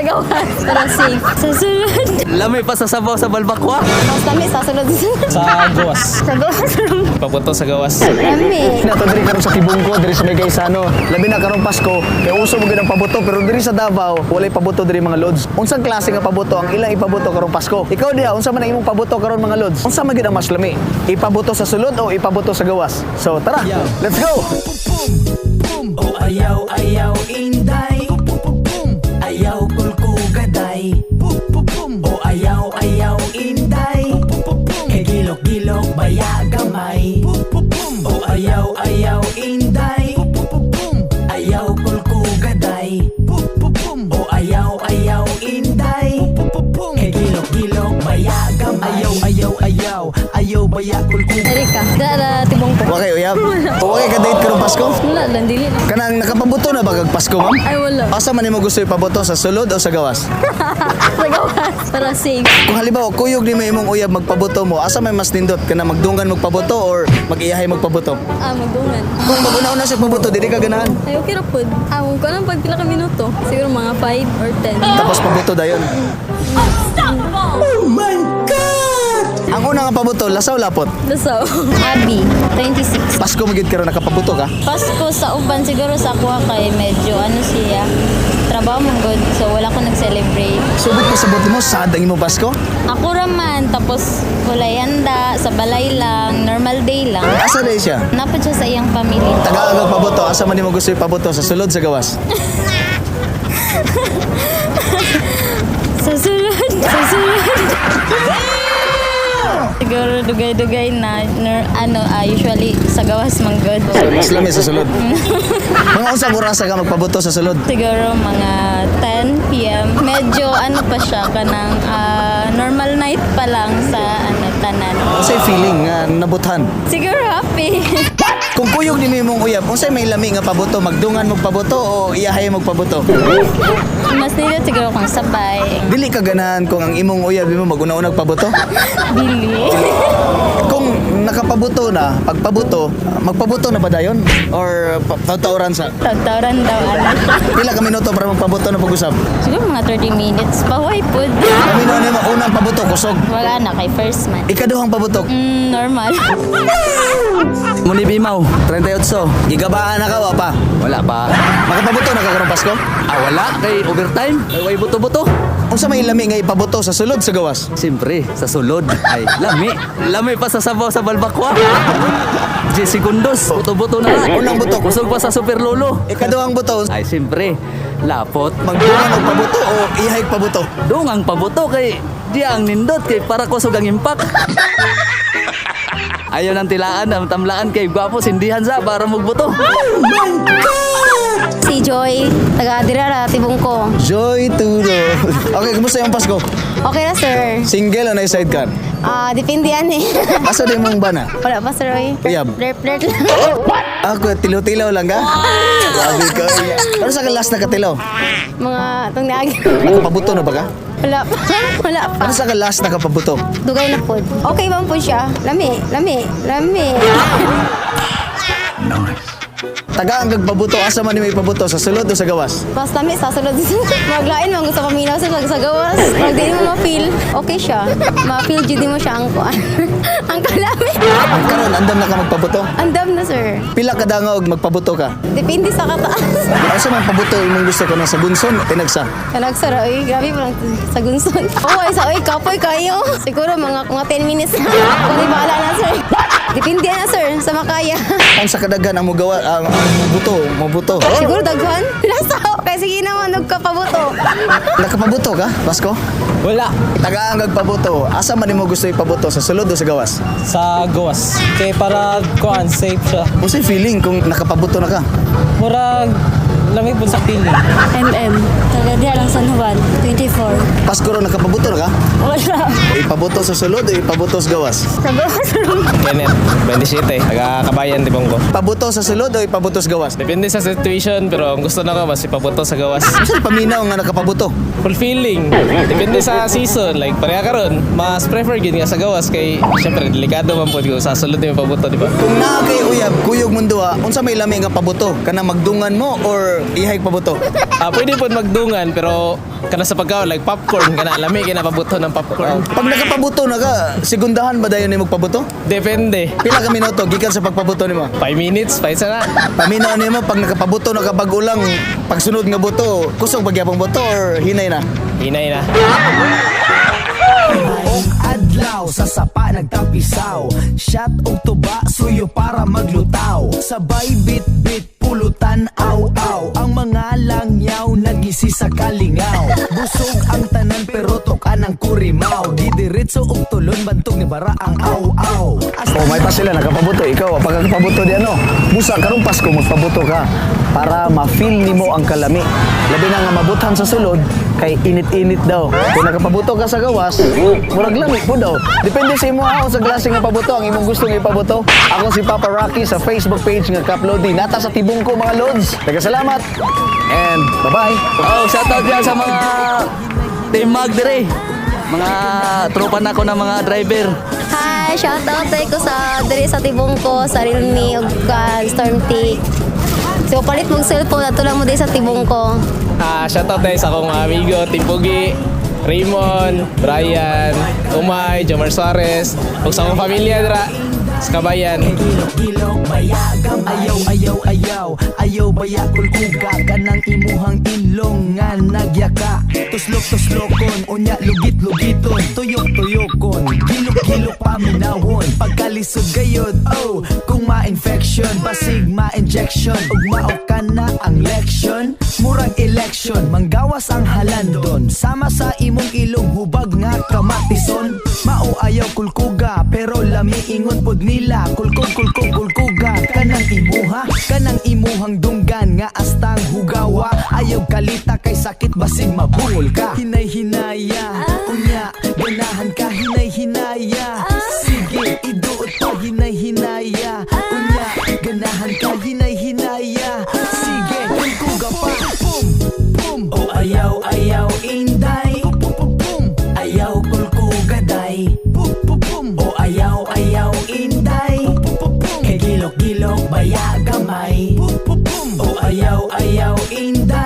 sa gawas. Para safe. Sa sulod. Lamay pa sa sabaw sa balbakwa. Mas kami sa sulod. Sa gawas. Sa gawas. Pabuto sa gawas. Lami. Nato diri karon sa Tibungko, diri sa Megaysano. Labi na karong Pasko, kay uso mo gid ang pabuto pero diri sa Davao, walay pabuto diri mga lods. Unsang klase nga pabuto ang ilang ipabuto karong Pasko? Ikaw diha, unsa man ang imong pabuto karon mga lods? Unsa man gid ang mas lami? Ipabuto sa sulod o ipabuto sa gawas? So tara, let's go. O ayaw, ayaw, inday. Ayaw, kulkugaday. O ayaw, ayaw, inday. E gilok-gilok, baya gamay. O ayaw, ayaw, inday. Ayaw, kulkugaday. O ayaw, ayaw, inday. E gilok-gilok, baya gamay. Ayaw, ayaw, ayaw. Ayaw, baya, kulkugaday. Erika. Dara tibong ko. Okay, uyab. Okay ka date karong Pasko? Wala lang dili. Kanang nakapabuto na ba kag Pasko, ma'am? Ay wala. Asa man nimo gusto ipabuto sa sulod o sa gawas? Sa gawas. Para safe. Kung halimbawa kuyog ni mo imong uyab magpabuto mo, asa may mas nindot kana magdungan magpabuto or mag-iyahay magpabuto? Magdungan. Kung maguna-una sa pabuto, dili ka ganahan. Ay okay ra pod. Kung ko lang pagpila ka minuto. Siguro mga 5 or 10. Tapos pabuto dayon. Ang una nga pabuto, lasaw lapot. Dasaw. Abi, 26. Pasko magid karon nakapabuto ka. Pasko sa uban siguro sa kuha kay medyo ano siya. Trabaho mong good. So wala ko nag-celebrate. Subot pa sabot mo sad ang imong Pasko. Ako raman tapos walay handa sa balay lang, normal day lang. Asa day siya? Napad siya sa iyang pamilya. Taga-agag pabuto, asa man nimo gusto ipabuto sa sulod sa gawas? Sa sulod. Sa sulod. Siguro dugay-dugay na usually sa gawas man good. So, mas lami sa sulod. Mga unsang orasa ka magpabuto sa sulod? Siguro mga 10 p.m. Medyo ano pa siya kanang normal night pa lang sa tanan. Unsay feeling nga nabuthan? Siguro happy. Kung kuyog ni imong uyab, unsay may lami nga pabuto, magdungan magpabuto o iyahay magpabuto? Mas nila siguro kung sabay. Dili ka ganahan kung ang imong uyab mo maguna-unag pabuto? Dili. Kung nakapabuto na, pagpabuto, magpabuto na ba dayon? Or tawran sa? Tawtaran daw ano. Pila ka minuto para magpabuto na pag-usap? Siguro mga 30 minutes. Pahuay po. Kami na mo unang pabuto, kusog. Wala na kay first man. Ikaduhang pabutok. Normal. Muni bimaw. 38. Gigabaan na ka, pa. Wala pa. Makapabuto na ka karong Pasko? Wala. Kay overtime. Ay, way buto-buto. Unsa may lami nga ipabuto sa sulod sa gawas? Siyempre, sa sulod. Ay, lami. Lami pa sa sabaw sa balbakwa. 10 segundos. Buto-buto na. Unang buto. Kusog pa sa super lolo. Ikaduhang buto. Ay, siyempre. Lapot. Magdungan og pabuto o ihayag pabuto? Dungang pabuto kay di ang nindot kay para kusog ang impact. Ayaw ng tilaan, ang tamlaan kay gwapo sindihan sa para magbuto. Si Joy, taga Dirara, tibong ko. Joy to the... Okay, kumusta yung Pasko? Okay na sir. Single o na sidecar? Depende yan eh. Asa din mong bana? Wala pa sir Roy. Uyab. Flirt lang. Ako, tilaw-tilaw lang ka? Sabi ko. Ano sa last na katilaw? Mga itong naagi. Nakapabuto na ba ka? Wala pa. Wala pa. Ano sa last na kapabuto? Dugay na po. Okay bang po siya? Lami. Taga ang gagpabuto, asa man ni may pabuto, sa sulod o sa gawas? Mas lami sa sulod. Maglain mo gusto paminaw sa gawas. Pag di mo ma-feel, okay siya. Ma-feel di mo siya ang kuan. Ang kalami. Karon andam na ka magpabuto? Andam na sir. Pila ka dangog magpabuto ka? Depende sa kataas. Asa man pabuto imong gusto ka na sa bunson o tinagsa? Talagsara, oy, grabe pa lang sa gunson. Kapoy kayo. Siguro mga 10 minutes na. Kung di bahala na, sir. Depende na, sir, sa makaya. Ang sa kadagan ang mugawa, ang mabuto. Siguro daghan. Lasaw. Kaya sige naman, nagkapabuto. Nakapabuto ka, Pasko? Wala. Taga ang gagpabuto, asa man nimo gusto ipabuto, sa sulod o sa gawas? Sa gawas. Kaya para kuan safe siya. Unsay feeling kung nakapabuto na ka? Murag lamig po sa feeling. MM. Taga diya lang San Juan, 24. Pasko ron nakapabuto na ka? Wala. Ipabuto sa sulod o ipabuto sa gawas? Kenneth, 27. Taga-Kabayan, Tibongko. Pabuto sa sulod o ipabuto sa gawas? Depende sa situation, pero ang gusto na ko, mas ipabuto sa gawas. Saan paminaw nga nakapabuto? Fulfilling. Depende sa season. Like, pareha ka ron, mas prefer gin nga sa gawas kay, syempre, delikado man po. Sa sulod yung pabuto, di ba? Kung naa kay uyab, kuyog mundo unsa may lami nga pabuto? Kana magdungan mo or ihay pabuto? Pwede po magdungan, pero kana sa pagkaon, like popcorn, kana lami, kina pabuto ng popcorn. Pag nakapabuto na ka, segundahan ba dayon ni magpabuto? Depende. Pila ka minuto gikan sa pagpabuto nimo? 5 minutes, pa isa na. Paminaw nimo pag nakapabuto na ka bag-ulang pagsunod nga buto, kusog pagyapang buto or hinay na? Hinay na. Og adlaw sa sapa nagtampisaw. Shot og tuba suyo para maglutaw. Sabay bit-bit pulutan aw-aw. Ang mga langyaw nagisi sa kalingaw. Busog ang tanan pero tokan ang kurimaw. Didiretso og tulon bantog ni bara ang aw-aw. Oh, may pa sila nakapabuto. Ikaw, pag nakapabuto di ano, busa karong Pasko magpabuto ka para ma-feel nimo ang kalami. Labi na nga mabuthan sa sulod kay init-init daw. Kung nakapabuto ka sa gawas, murag lami po daw. Depende sa imo sa klase nga pabuto ang imong gusto nga ipabuto. Ako si Papa Rocky sa Facebook page nga Kaplodi. Nata sa Tibongko mga lods. Salamat and bye-bye. Oh, shoutout dyan sa mga Team Mag dire. Mga tropa na ko na mga driver. Hi, shout out ko sa diri sa Tibongko, sa Realme ug Stormtic. So palit mong cellphone ato lang mo diri sa Tibongko. Shoutout tayo sa akong mga amigo, Timpugi, Raymond, Brian, Umay, Jomar Suarez, ug sa akong pamilya dira sa Kabayan. Gilok bayagam ayaw ayaw ayaw ayaw baya kulkuga kanang imuhang ilong nga nagyaka tuslok tuslokon unya lugit lugiton tuyok tuyokon gilok gilok paminawon pagkalisod gayod oh kung ma-infection basig ma-injection ug mao kana ang leksyon murag election manggawas ang halandon sama sa imong ilong hubag nga kamatison mao ayaw kulkuga pero lami ingon pod nila kulkog kulkuga kanang imuha kanang imuhang dunggan nga astang hugawa ayaw kalita kay sakit basig mabungol ka hinay hinaya unya ganahan ka hinay hinaya sige iduot pa hinay hinaya unya ganahan ka hinay hinaya sige kulkuga pa pum pum o ayaw ayaw inday pum pum pum ayaw kulkuga day pum pum pum o ayaw ayaw inday gilok-gilok baya gamay o ayaw-ayaw inday